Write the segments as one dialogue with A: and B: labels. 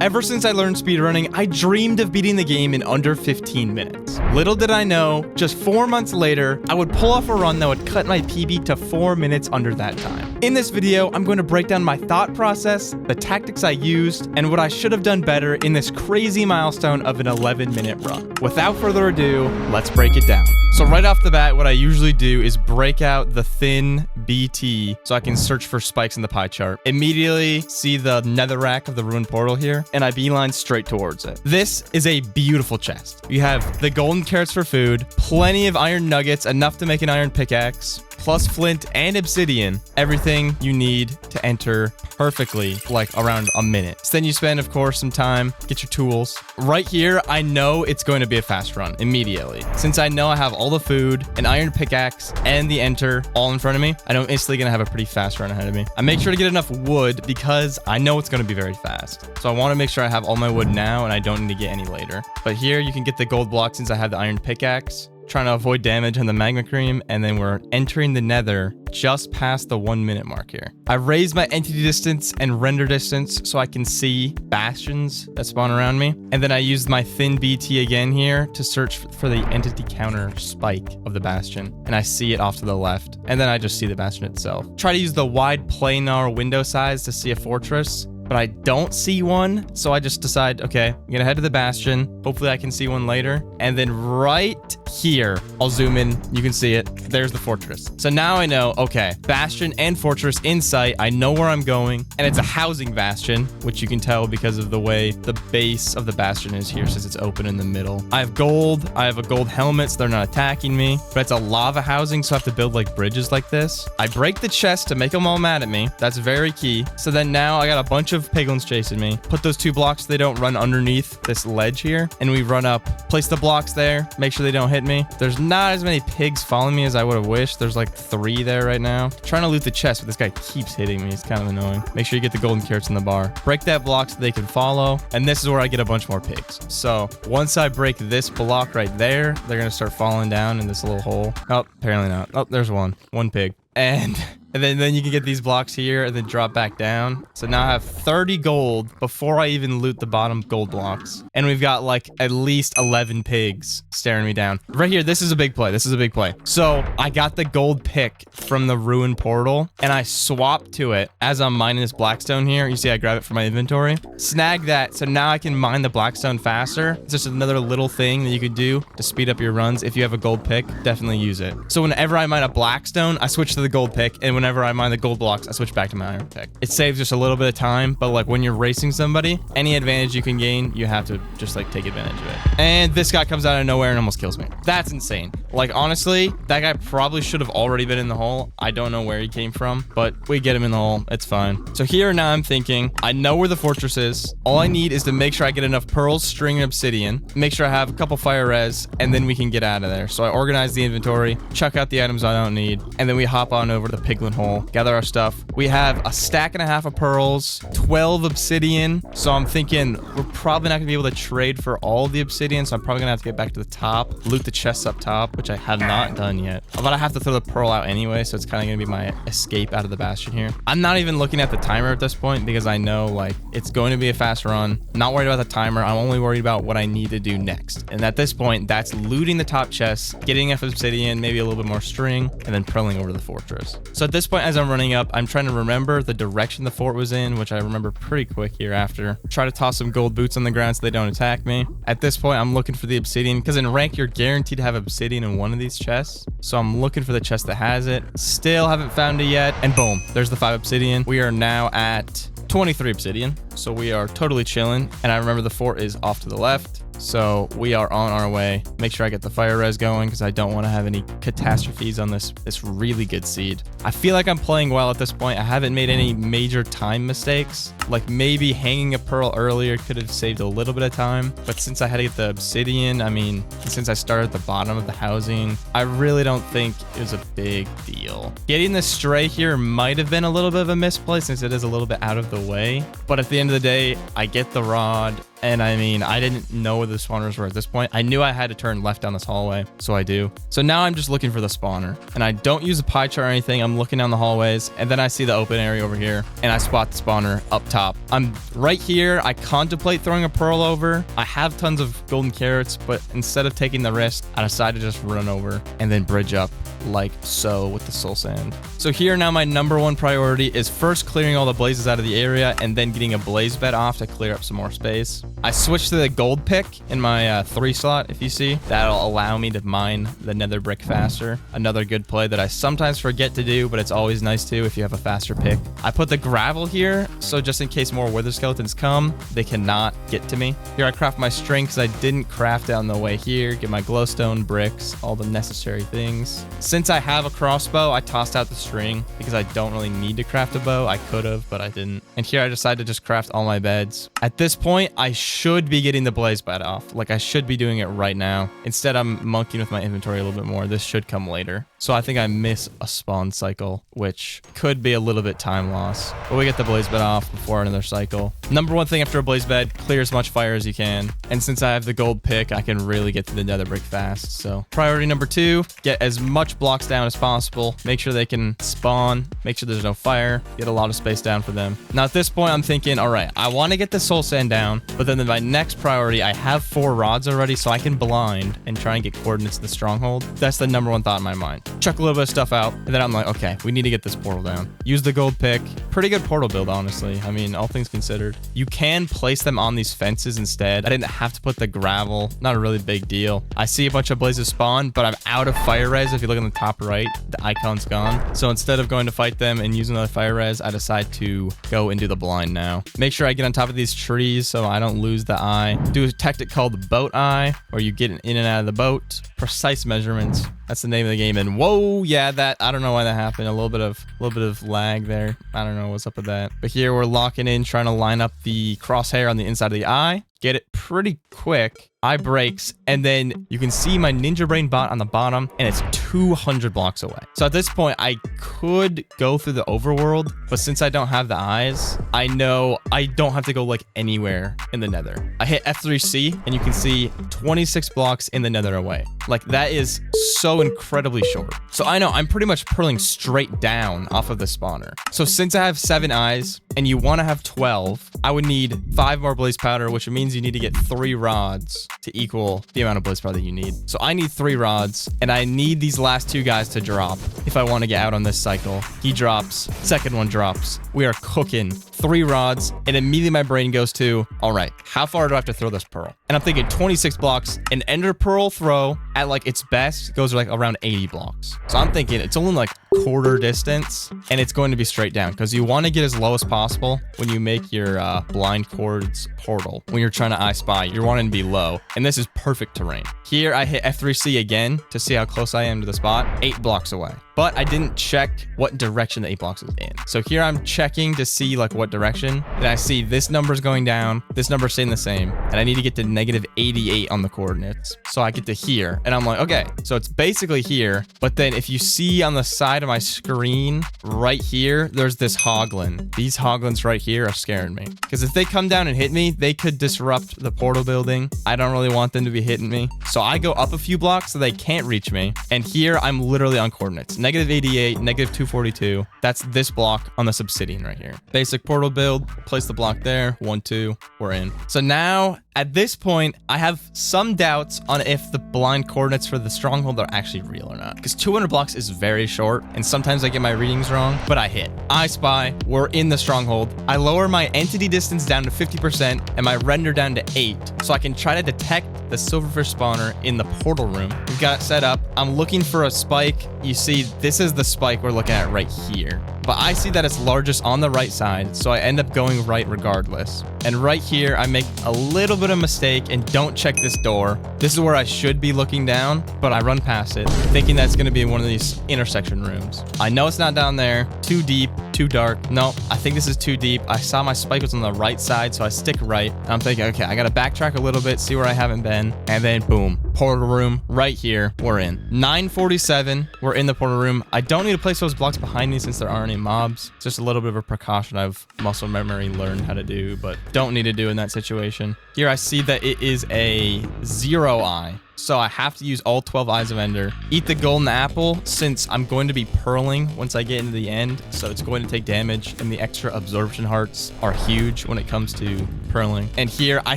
A: Ever since I learned speedrunning, I dreamed of beating the game in under 15 minutes. Little did I know, just 4 months later, I would pull off a run that would cut my PB to 4 minutes under that time. In this video, I'm going to break down my thought process, the tactics I used, and what I should have done better in this crazy milestone of an 11-minute run. Without further ado, let's break it down. So right off the bat, what I usually do is break out the thin BT so I can search for spikes in the pie chart. Immediately see the netherrack of the ruined portal here, and I beeline straight towards it. This is a beautiful chest. You have the golden carrots for food, plenty of iron nuggets, enough to make an iron pickaxe, plus flint and obsidian, everything you need to enter perfectly, like around a minute. So then you spend, of course, some time, get your tools. Right here, I know it's going to be a fast run immediately. Since I know I have all the food, an iron pickaxe, and the enter all in front of me, I know I'm instantly going to have a pretty fast run ahead of me. I make sure to get enough wood because I know it's going to be very fast. So I want to make sure I have all my wood now and I don't need to get any later. But here you can get the gold block since I have the iron pickaxe. Trying to avoid damage on the magma cream, and then we're entering the nether just past the 1 minute mark here. I raised my entity distance and render distance so I can see bastions that spawn around me, and then I used my thin BT again here to search for the entity counter spike of the bastion, and I see it off to the left, and then I just see the bastion itself. Try to use the wide planar window size to see a fortress, but I don't see one, so I just decide, okay, I'm gonna head to the bastion. Hopefully I can see one later. And then right here, I'll zoom in, you can see it. There's the fortress. So now I know, okay, bastion and fortress in sight. I know where I'm going, and it's a housing bastion, which you can tell because of the way the base of the bastion is here since it's open in the middle. I have gold, I have a gold helmet, so they're not attacking me, but it's a lava housing, so I have to build like bridges like this. I break the chest to make them all mad at me. That's very key. So then now I got a bunch of piglins chasing me. Put those 2 blocks so they don't run underneath this ledge here, and we run up, place the blocks there, make sure they don't hit me. There's not as many pigs following me as I would have wished. There's like 3 there right now. Trying to loot the chest, but this guy keeps hitting me. It's kind of annoying. Make sure you get the golden carrots in the bar. Break that block so they can follow, and this is where I get a bunch more pigs. So once I break this block right there, they're gonna start falling down in this little hole. Oh, apparently not. Oh, there's one pig. And then you can get these blocks here and then drop back down. So now I have 30 gold before I even loot the bottom gold blocks. And we've got like at least 11 pigs staring me down. Right here, this is a big play. This is a big play. So I got the gold pick from the ruined portal and I swapped to it as I'm mining this blackstone here. You see I grab it from my inventory. Snag that. So now I can mine the blackstone faster. It's just another little thing that you could do to speed up your runs. If you have a gold pick, definitely use it. So whenever I mine a blackstone, I switch to the gold pick, and whenever I mine the gold blocks, I switch back to my iron pick. It saves just a little bit of time, but like when you're racing somebody, any advantage you can gain, you have to just like take advantage of it. And this guy comes out of nowhere and almost kills me. That's insane. Like honestly, that guy probably should have already been in the hole. I don't know where he came from, but we get him in the hole. It's fine. So here now I'm thinking, I know where the fortress is. All I need is to make sure I get enough pearls, string, and obsidian. Make sure I have a couple fire res, and then we can get out of there. So I organize the inventory, chuck out the items I don't need, and then we hop on over to the piglin hole, gather our stuff. We have a stack and a half of pearls, 12 obsidian. So I'm thinking we're probably not gonna be able to trade for all the obsidian. So I'm probably gonna have to get back to the top, loot the chests up top, which I have not done yet. But I have to throw the pearl out anyway. So it's kind of gonna be my escape out of the bastion here. I'm not even looking at the timer at this point because I know like it's going to be a fast run. Not worried about the timer. I'm only worried about what I need to do next. And at this point, that's looting the top chest, getting enough obsidian, maybe a little bit more string, and then pearling over to the fortress. So at this point, as I'm running up, I'm trying to remember the direction the fort was in, which I remember pretty quick here after. Try to toss some gold boots on the ground so they don't attack me. At this point, I'm looking for the obsidian because in rank, you're guaranteed to have obsidian in one of these chests. So I'm looking for the chest that has it. Still haven't found it yet. And boom, there's the 5 obsidian. We are now at 23 obsidian. So we are totally chilling. And I remember the fort is off to the left. So we are on our way. Make sure I get the fire res going because I don't want to have any catastrophes on this really good seed. I feel like I'm playing well at this point. I haven't made any major time mistakes. Like maybe hanging a pearl earlier could have saved a little bit of time. But since I had to get the obsidian, I mean, since I started at the bottom of the housing, I really don't think it was a big deal. Getting the stray here might have been a little bit of a misplay since it is a little bit out of the way. But at the end of the day, I get the rod. And I mean, I didn't know where the spawners were at this point. I knew I had to turn left down this hallway, so I do. So now I'm just looking for the spawner, and I don't use a pie chart or anything. I'm looking down the hallways, and then I see the open area over here, and I spot the spawner up top. I'm right here. I contemplate throwing a pearl over. I have tons of golden carrots, but instead of taking the risk, I decided to just run over and then bridge up like so with the soul sand. So here now my number one priority is first clearing all the blazes out of the area and then getting a blaze bed off to clear up some more space. I switched to the gold pick in my 3 slot, if you see. That'll allow me to mine the nether brick faster. Another good play that I sometimes forget to do, but it's always nice to if you have a faster pick. I put the gravel here, so just in case more wither skeletons come, they cannot get to me. Here I craft my string because I didn't craft down the way here. Get my glowstone, bricks, all the necessary things. Since I have a crossbow, I tossed out the string because I don't really need to craft a bow. I could have, but I didn't. And here I decided to just craft all my beds. At this point, I should be getting the blaze bed off. Like I should be doing it right now. Instead, I'm monkeying with my inventory a little bit more. This should come later. So I think I miss a spawn cycle, which could be a little bit time loss. But we get the blaze bed off before another cycle. Number one thing after a blaze bed, clear as much fire as you can. And since I have the gold pick, I can really get to the nether brick fast. So priority number 2, get as much blocks down as possible. Make sure they can spawn. Make sure there's no fire. Get a lot of space down for them. Now at this point, I'm thinking, all right, I want to get the soul sand down, but then my next priority, I have 4 rods already, so I can blind and try and get coordinates to the stronghold. That's the number one thought in my mind. Chuck a little bit of stuff out, and then I'm like, okay, we need to get this portal down. Use the gold pick. Pretty good portal build, honestly. I mean, all things considered. You can place them on these fences instead. I didn't have to put the gravel. Not a really big deal. I see a bunch of blazes spawn, but I'm out of fire res. If you look on the top right, the icon's gone. So instead of going to fight them and use another fire res, I decide to go into the blind now. Make sure I get on top of these trees so I don't lose the eye. Do a tactic called the boat eye, where you get in and out of the boat. Precise measurements. That's the name of the game. And whoa, yeah, that, I don't know why that happened. A little bit of lag there. I don't know what's up with that. But here we're locking in, trying to line up the crosshair on the inside of the eye. Get it pretty quick. Eye breaks, and then you can see my ninja brain bot on the bottom, and it's 200 blocks away. So at this point, I could go through the overworld, but since I don't have the eyes, I know I don't have to go like anywhere in the nether. I hit F3C, and you can see 26 blocks in the nether away. Like that is so incredibly short. So I know I'm pretty much purling straight down off of the spawner. So since I have 7 eyes, and you want to have 12, I would need 5 more blaze powder, which means you need to get 3 rods to equal the amount of blaze powder that you need. So I need 3 rods, and I need these last 2 guys to drop if I want to get out on this cycle. He drops, second one drops. We are cooking. 3 rods, and immediately my brain goes to, all right, how far do I have to throw this pearl? And I'm thinking 26 blocks. An ender pearl throw at like its best goes like around 80 blocks. So I'm thinking it's only like quarter distance, and it's going to be straight down because you want to get as low as possible when you make your blind cords portal. When you're trying to I spy, you're wanting to be low, and this is perfect terrain. Here I hit F3C again to see how close I am to the spot. 8 blocks away. But I didn't check what direction the 8 blocks is in. So here I'm checking to see like what direction. And I see this number's going down, this number's staying the same, and I need to get to negative 88 on the coordinates. So I get to here, and I'm like, okay, so it's basically here. But then if you see on the side of my screen right here, there's this hoglin. These hoglins right here are scaring me. Because if they come down and hit me, they could disrupt the portal building. I don't really want them to be hitting me. So I go up a few blocks so they can't reach me. And here I'm literally on coordinates. Negative 88, negative 242. That's this block on the obsidian right here. Basic portal build, place the block there, 1, 2, we're in. So now at this point, I have some doubts on if the blind coordinates for the stronghold are actually real or not. Because 200 blocks is very short, and sometimes I get my readings wrong, but I hit. I spy, we're in the stronghold. I lower my entity distance down to 50% and my render down to 8, so I can try to detect the silverfish spawner in the portal room. We've got it set up. I'm looking for a spike. You see, this is the spike we're looking at right here. But I see that it's largest on the right side, so I end up going right regardless. And right here, I make a little bit of mistake and don't check this door. This is where I should be looking down, but I run past it, thinking that's going to be one of these intersection rooms. I know it's not down there. Too deep, too dark. No, I think this is too deep. I saw my spike was on the right side, so I stick right. I'm thinking, okay, I gotta backtrack a little bit, see where I haven't been, and then boom, portal room right here. We're in. 9:47. We're in the portal room. I don't need to place those blocks behind me since there aren't any mobs. It's just a little bit of a precaution I've muscle memory learned how to do, but don't need to do in that situation. Here I see that it is a 0 eye. So I have to use all 12 eyes of Ender. Eat the golden apple since I'm going to be pearling once I get into the end. So it's going to take damage, and the extra absorption hearts are huge when it comes to pearling. And here I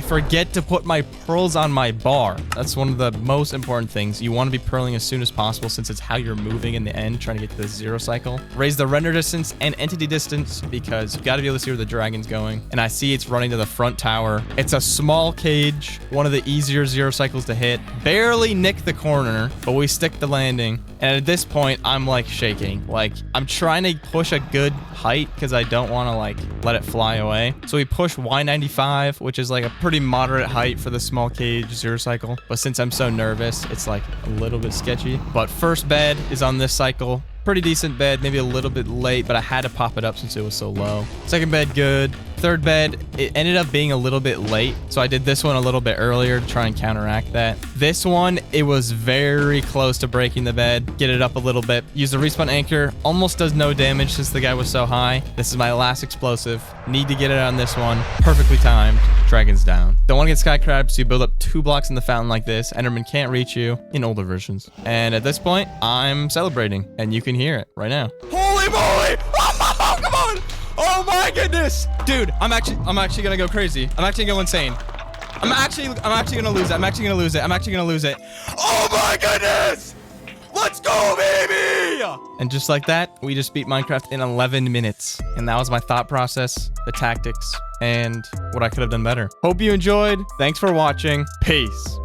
A: forget to put my pearls on my bar. That's one of the most important things. You want to be pearling as soon as possible since it's how you're moving in the end, trying to get to the 0 cycle. Raise the render distance and entity distance because you got to be able to see where the dragon's going. And I see it's running to the front tower. It's a small cage, one of the easier 0 cycles to hit. Barely nick the corner, but we stick the landing. And at this point, I'm like shaking. Like I'm trying to push a good height because I don't want to like let it fly away. So we push Y95, which is like a pretty moderate height for the small cage 0 cycle. But since I'm so nervous, it's like a little bit sketchy. But first bed is on this cycle. Pretty decent bed, maybe a little bit late, but I had to pop it up since it was so low. Second bed, good. Third bed, it ended up being a little bit late, so I did this one a little bit earlier to try and counteract that. This one, it was very close to breaking the bed. Get it up a little bit. Use the respawn anchor. Almost does no damage since the guy was so high. This is my last explosive. Need to get it on this one. Perfectly timed. Dragon's down. Don't want to get sky crabs, so you build up 2 blocks in the fountain like this. Enderman can't reach you in older versions. And at this point, I'm celebrating, and you can hear it right now. Holy moly! Oh, come on! Oh my goodness! Dude, I'm actually gonna go crazy. I'm actually gonna go insane. I'm actually gonna lose it. I'm actually gonna lose it. Oh my goodness! Let's go, baby! And just like that, we just beat Minecraft in 11 minutes. And that was my thought process, the tactics, and what I could have done better. Hope you enjoyed. Thanks for watching. Peace.